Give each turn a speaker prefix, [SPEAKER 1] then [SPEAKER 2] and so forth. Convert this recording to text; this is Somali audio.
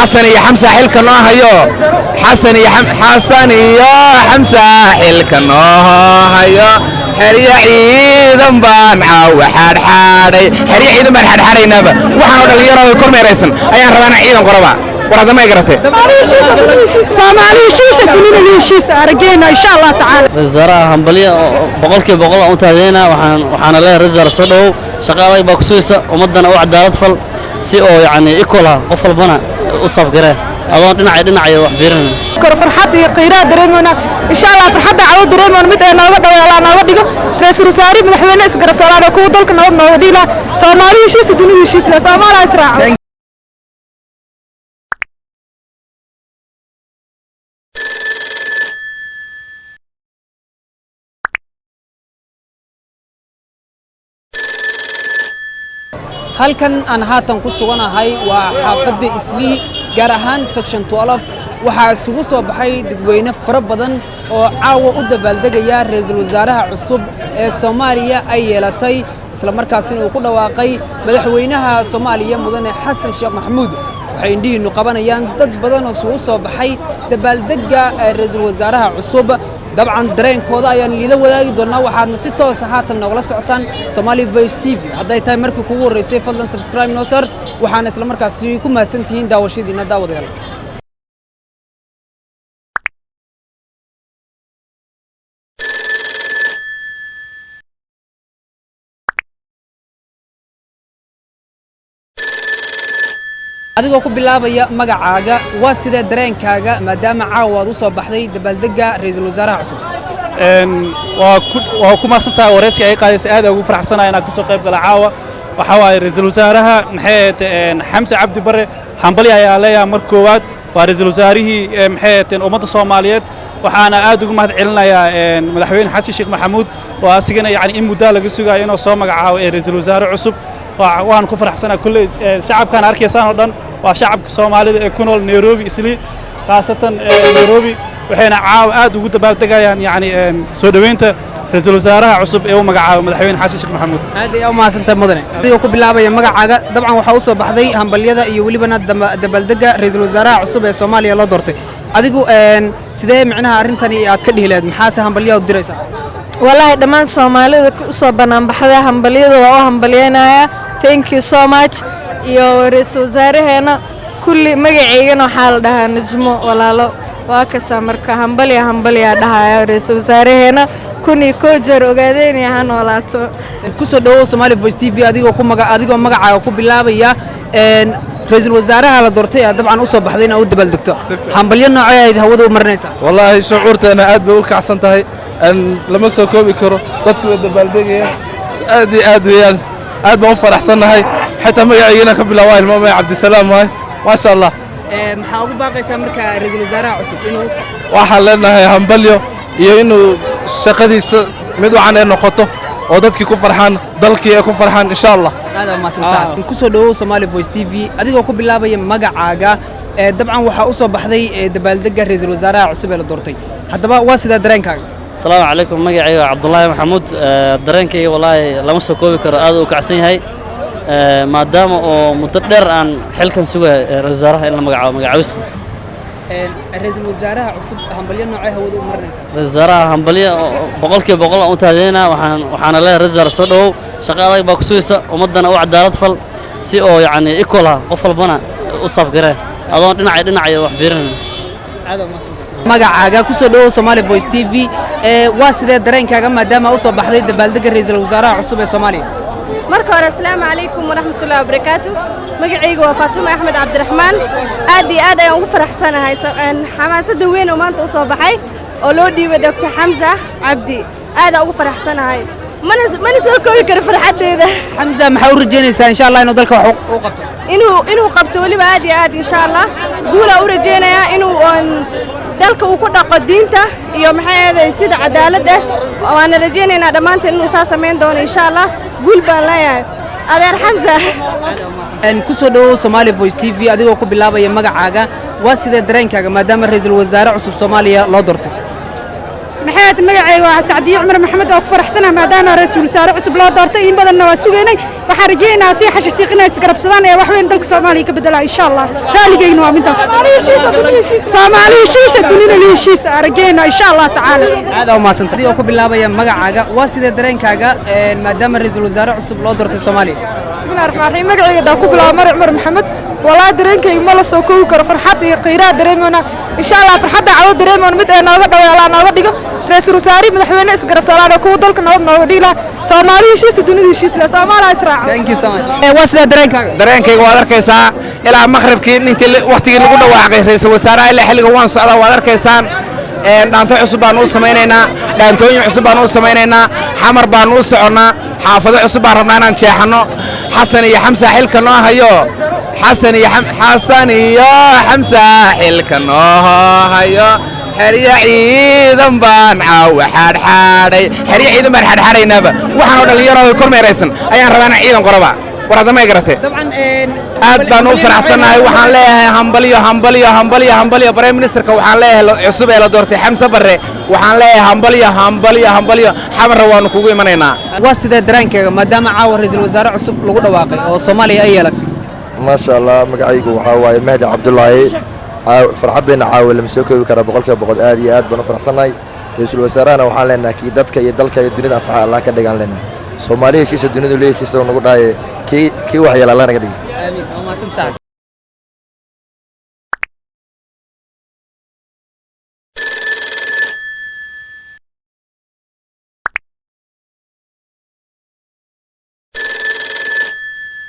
[SPEAKER 1] حسن يا حمزة حلك نوهايو حسن يا حمزة حلك نوهايو حريا عيدن بان عاو حارحاري حريا عيدن بان حارحاري نابا waxaan oo dhalinyaro ay kormeeraysan ayaan rabaa ciidan qoraba warada ma garatay
[SPEAKER 2] Soomaali heshiis dunida heshiis aragayna insha Allah taala
[SPEAKER 3] Razara hambaliya boqolkiiba boqol aan taagayna waxaan leeyahay Razara soo dhaw shaqaday baa ku sugaysa umadana oo cadaalad fal si oo yaani ikola qof walbana u safgareen adoon dhinacay wax fiirin
[SPEAKER 2] kor farxad iyo qiiraad dareemana insha Allah farxadda caaw dareemana mid ay nooga dhawalaan nooga dhigo ra'iisul wasaare madaxweyne isgarabsanaada ku dalka nabad nooga dhila Soomaali heshiis dunida heshiis la Soomaali israac
[SPEAKER 4] halkan aan haatan ku suganahay waa xaafadda Islii gaar ahaan section 12 waxaa isugu soo baxay dadweyne fara badan oo caawa u dabaaldegaya ra'iisul wasaaraha cusub ee Soomaaliya ay yeelatay isla markaasina uu ku dhawaaqay madaxweynaha Soomaaliya mudane Xasan Sheekh Maxamuud waxay indhihiinu qabanayaan dad badan oo isugu soo baxay dabaaldegga ra'iisul wasaaraha cusub dabcan dareenkooda ayaan liida wadaagi doonaa waxaadna si toos ah haatan nogala socotaan Somali Voice TV hadday tahay markii kugu horeysay fadlan subscribe noo sar waxaan isla markaas ku mahadsantihiin daawashadiina daawadayaal adigoo ku bilaabaya magacaaga waa sida dareenkaaga maadaama caawa aad u soo baxday dabaaldegga ra'iisul wasaaraha cusub
[SPEAKER 5] waa ku maasantahay wareysiga ay qaadaysa aad ugu faraxsanahay inaan ka soo qayb gala caawa waxa waaye ra'iisul wasaaraha Xamse Cabdi Barre hambali ayaa leeyahay mar koowaad waa ra'iisul wasaarihii ummadda Soomaaliyeed waxaana aad ugu mahad celinayaa madaxweyne Xasan Sheekh Maxamuud oo asigana yani in muddo laga sugayo inuu soo magacaabo ra'iisul wasaare cusub waan ku faraxsanahay kulli shacabkan arkaysaan oo dhan waa shacabka Soomaalida ee ku nool Nairobi Islii qaasatan Nairobi waxayna caaw aad ugu dabaaldegayaan yani soo dhaweynta ra'iisul wasaaraha cusub ee uu magacaabo madaxweyne Xasan Sheekh Maxamuud
[SPEAKER 4] aad ay u maasantahay mudane adigoo ku bilaabaya magacaaga dabcan waxa uu soo baxday hambaliyada iyo waliba dabaaldegga ra'iisul wasaaraha cusub ee Soomaaliya loo doortay adigu sidee macnaha arintani aad ka dhihileed maxaa se hambaliyo u diraysaa
[SPEAKER 2] wallahi dhamaan Soomaalida u soo banaan baxday hambaliyada waa u hambaliyeenaya thank you so much iyo ra'iisul wasaaraheena kulli magaceygana waxa la dhahaa Najmo walaalo waa ka samarka hambaliya dhahaya ra'iisul wasaaraheena kuni ko jar ogaadeen yahan walaato
[SPEAKER 4] ku soo dhawo Somali Voice TV adigoo magacaaga ku bilaabaya ra'iisul wasaaraha la doortay dabcan u soo baxday in uu dabaaldegto hambaliyo nooceed hawada u marinaysaa
[SPEAKER 5] wallahi shucuurteena aad bay u kacsan tahay lama soo koobi karo dadku dabaaldegaya aad weeyaan aad baan u faraxsanahay حتى ما يعينا قبل وايل ما عبد السلام واي ما شاء الله
[SPEAKER 4] maxaa ugu baaqaysaa marka ra'iisul wasaaraha cusub inuu
[SPEAKER 5] waxaan leenahay hambalyo iyo inuu shaqadiisa mid wacan ay noqoto oo dadkii ku farxaan dalkii ay ku farxaan insha Allah
[SPEAKER 4] aad ma santaa ku soo dhawo Somali Voice TV adigoo ku bilaabaya magacaaga dabcan waxa u soo baxday dabaaldegga ra'iisul wasaaraha cusub ee la doortay haddaba waa sida dareenkaaga
[SPEAKER 3] Assalaamu calaykum magacayga Cabdullaahi Maxamuud dareenkayga wallahi lama soo koobi karo aad u kacsan yahay maadaama oo muddo dheer aan xilkan sugay ra'iisul wasaaraha in la magacaabis
[SPEAKER 4] ra'iisul wasaaraha cusub hambaliyo noocay hawada u marinaysaa
[SPEAKER 3] ra'iisul wasaaraha hambaliya boqolkiiba boqol aan taagayna waxaan leeyahay ra'iisul wasaare soo dhaw shaqaday baa ku sugaysa umadana oo cadaalad fal si oo yaani ikola qof walbana u safgareen adoon dhinacay wax fiirin
[SPEAKER 4] aad ma santaa magacaaga ku soo dhawo Somali Voice TV waa sidee dareenkaaga maadaama u soo baxday dabaaldegga ra'iisul wasaaraha cusub ee Soomaaliya
[SPEAKER 6] marka hore assalaamu calaykum waraxmatullaahi wabarakaatuh magacaygu waa Faatuma Axmed Cabdiraxmaan aad iyo aad ayaan ugu faraxsanahay xamaasada weyn oo maanta u soo baxay oo loo dhiibay Dr. Xamza Cabdi aad ugu faraxsanahay mana soo koobi karo farxadeeda
[SPEAKER 4] Xamza maxaa u rajeynaysaa insha Allah inuu dalka wax u qabto
[SPEAKER 6] inuu qabto waliba aad iyo aad insha Allah guul u rajeynayaa inuu dalka uu ku dhaqo diinta iyo maxay sida cadaalad ah waana rajeynaynaa dhamaanteen inuu saa sameyn doono insha Allah guul baan leeyahay adeer Xamza
[SPEAKER 4] ku soo dhawo Somali Voice TV adigoo ku bilaabaya magacaaga waa sida dareenkaaga maadaama ra'iisul wasaare cusub Soomaaliya loo doortay
[SPEAKER 6] maxay
[SPEAKER 7] barakaatu magacayga waa Sacdiye Cumar Maxamed oo ku faraxsanahay maadaama ra'iisul wasaare cusub loo doortay in badanna waa sugeynay waxaan rajaynayaa si xashiisina isgarabsadaan ee wax weyn dalka Soomaaliya ka bedela insha Allah raaligayna waa midaas Soomaaliya heshiisa dunida heshiisa aragayna insha Allah tacaala
[SPEAKER 4] aad u maasantay oo ku bilaabaya magacaaga waa sidee dareenkaaga maadaama ra'iisul wasaare cusub loo doortay Soomaaliya
[SPEAKER 2] bismillaahir rahmaanir rahiim magacayga daa ku bilaabo Mar Cumar Maxamed والله درينكي ما لا سو كوي كره فرحتي قيرا دريمنا ان شاء الله فرحتي عاود دريمنا مid ee nooga dhaweela nooga dhigo ra'iisul wasaare madaxweyne isgarab salaada ku dalka nabad nooga dhila Soomaaliya heshiisa dunida heshiisa Soomaaliya israac
[SPEAKER 4] thank you so much waa sida dareenkaaga
[SPEAKER 1] waad arkaysaa ilaa maqribkii intii waqtigii lagu dhawaaqay ra'iisul wasaaraha ilaa xilliga waan socdaa waad arkaysaan dhaanto cusub baan u samaynaynaa dhaantooyin cusub baan u samaynaynaa xamar baan u soconaa xaafado cusub baan rabnaa inaan jeexano xasan iyo xamsa xilka noo hayo حسن يا حمزة حلك نوهايو حريا عيدن بان عاو حاري حريا عيدن بان حاري نابا waxaan oo dhalinyaro ay kormeeraysan ayaan rabaa inaan ciidan qoraba warada ma garatay
[SPEAKER 4] dabcan
[SPEAKER 1] aad baan u faraxsanahay waxaan leeyahay hambaliyo prime ministerka waxaan leeyahay cusub ee la doortay Xamsa Barre waxaan leeyahay hambaliyo xamar waan kugu imanaynaa
[SPEAKER 4] waa sidee dareenkaaga maadaama caawa ra'iisul wasaare cusub lagu dhawaaqay oo Soomaaliya ay yeelatay
[SPEAKER 8] ما شاء الله مقعيقو وحاواي مهدي عبد الله فرحدنا عاول مسوكي وكرا بقولك بقول آدي آد بنو فرحصناي رئيس الوزراء وحال لنا كي دتك يدلك الدنيا أفعال الله كدقان لنا سوماليا شيء الدنيا ليه شيء نقول كي وحي الله نقدي
[SPEAKER 4] آمين وما سنتعك